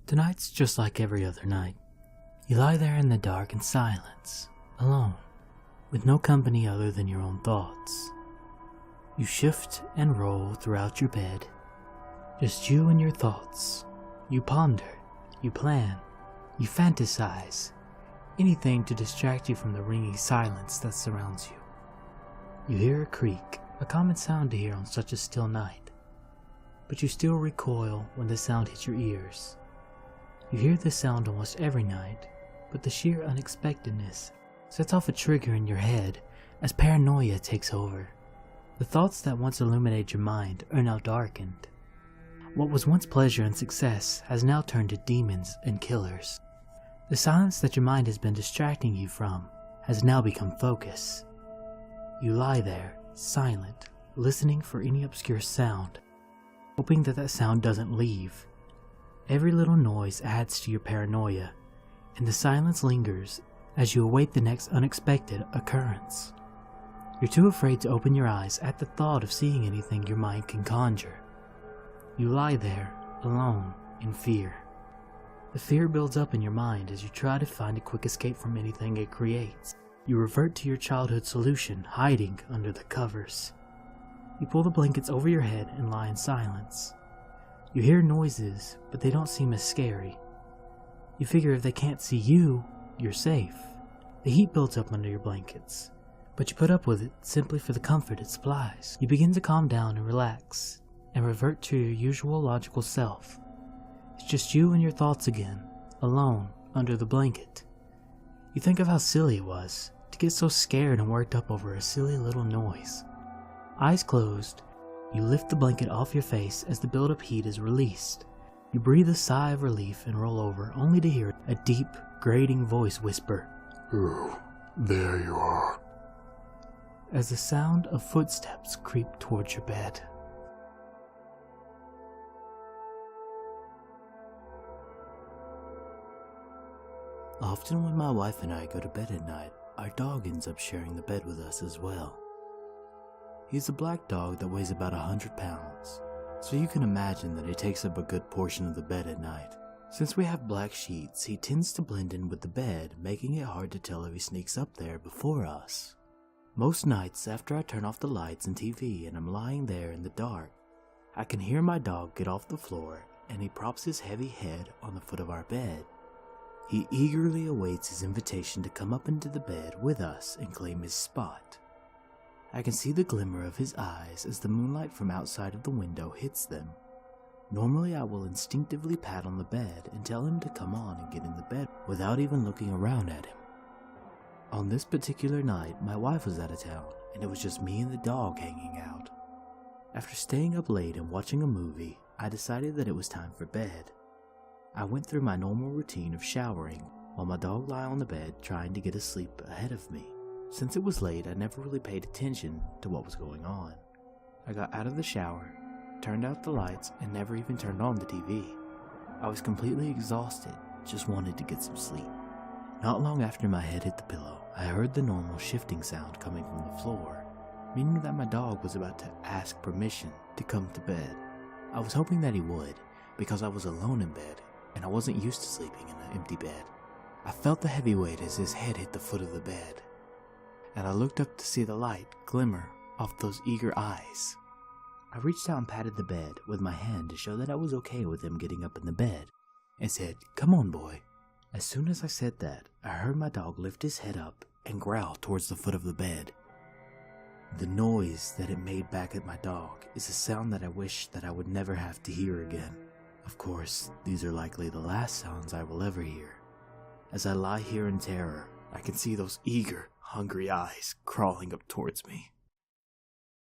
Tonight's just like every other night. You lie there in the dark in silence, alone, with no company other than your own thoughts. You shift and roll throughout your bed, just you and your thoughts. You ponder, you plan, you fantasize, anything to distract you from the ringing silence that surrounds you. You hear a creak, a common sound to hear on such a still night, but you still recoil when the sound hits your ears. You hear this sound almost every night, but the sheer unexpectedness sets off a trigger in your head as paranoia takes over. The thoughts that once illuminated your mind are now darkened. What was once pleasure and success has now turned to demons and killers. The silence that your mind has been distracting you from has now become focus. You lie there, silent, listening for any obscure sound, hoping that sound doesn't leave. Every little noise adds to your paranoia, and the silence lingers as you await the next unexpected occurrence. You're too afraid to open your eyes at the thought of seeing anything your mind can conjure. You lie there, alone, in fear. The fear builds up in your mind as you try to find a quick escape from anything it creates. You revert to your childhood solution, hiding under the covers. You pull the blankets over your head and lie in silence. You hear noises, but they don't seem as scary. You figure if they can't see you, you're safe. The heat builds up under your blankets, but you put up with it simply for the comfort it supplies. You begin to calm down and relax, and revert to your usual logical self. It's just you and your thoughts again, alone under the blanket. You think of how silly it was to get so scared and worked up over a silly little noise. Eyes closed, you lift the blanket off your face as the build-up heat is released. You breathe a sigh of relief and roll over, only to hear a deep, grating voice whisper, "Oh, there you are," as the sound of footsteps creep towards your bed. Often when my wife and I go to bed at night, our dog ends up sharing the bed with us as well. He's a black dog that weighs about 100 pounds, so you can imagine that he takes up a good portion of the bed at night. Since we have black sheets, he tends to blend in with the bed, making it hard to tell if he sneaks up there before us. Most nights after I turn off the lights and TV and I'm lying there in the dark, I can hear my dog get off the floor and he props his heavy head on the foot of our bed. He eagerly awaits his invitation to come up into the bed with us and claim his spot. I can see the glimmer of his eyes as the moonlight from outside of the window hits them. Normally I will instinctively pat on the bed and tell him to come on and get in the bed without even looking around at him. On this particular night, my wife was out of town and it was just me and the dog hanging out. After staying up late and watching a movie, I decided that it was time for bed. I went through my normal routine of showering while my dog lay on the bed trying to get asleep ahead of me. Since it was late, I never really paid attention to what was going on. I got out of the shower, turned out the lights, and never even turned on the TV. I was completely exhausted, just wanted to get some sleep. Not long after my head hit the pillow, I heard the normal shifting sound coming from the floor, meaning that my dog was about to ask permission to come to bed. I was hoping that he would, because I was alone in bed, and I wasn't used to sleeping in an empty bed. I felt the heavy weight as his head hit the foot of the bed, and I looked up to see the light glimmer off those eager eyes. I reached out and patted the bed with my hand to show that I was okay with him getting up in the bed, and said, "Come on, boy." As soon as I said that, I heard my dog lift his head up and growl towards the foot of the bed. The noise that it made back at my dog is a sound that I wish that I would never have to hear again. Of course, these are likely the last sounds I will ever hear. As I lie here in terror, I can see those eager, hungry eyes crawling up towards me.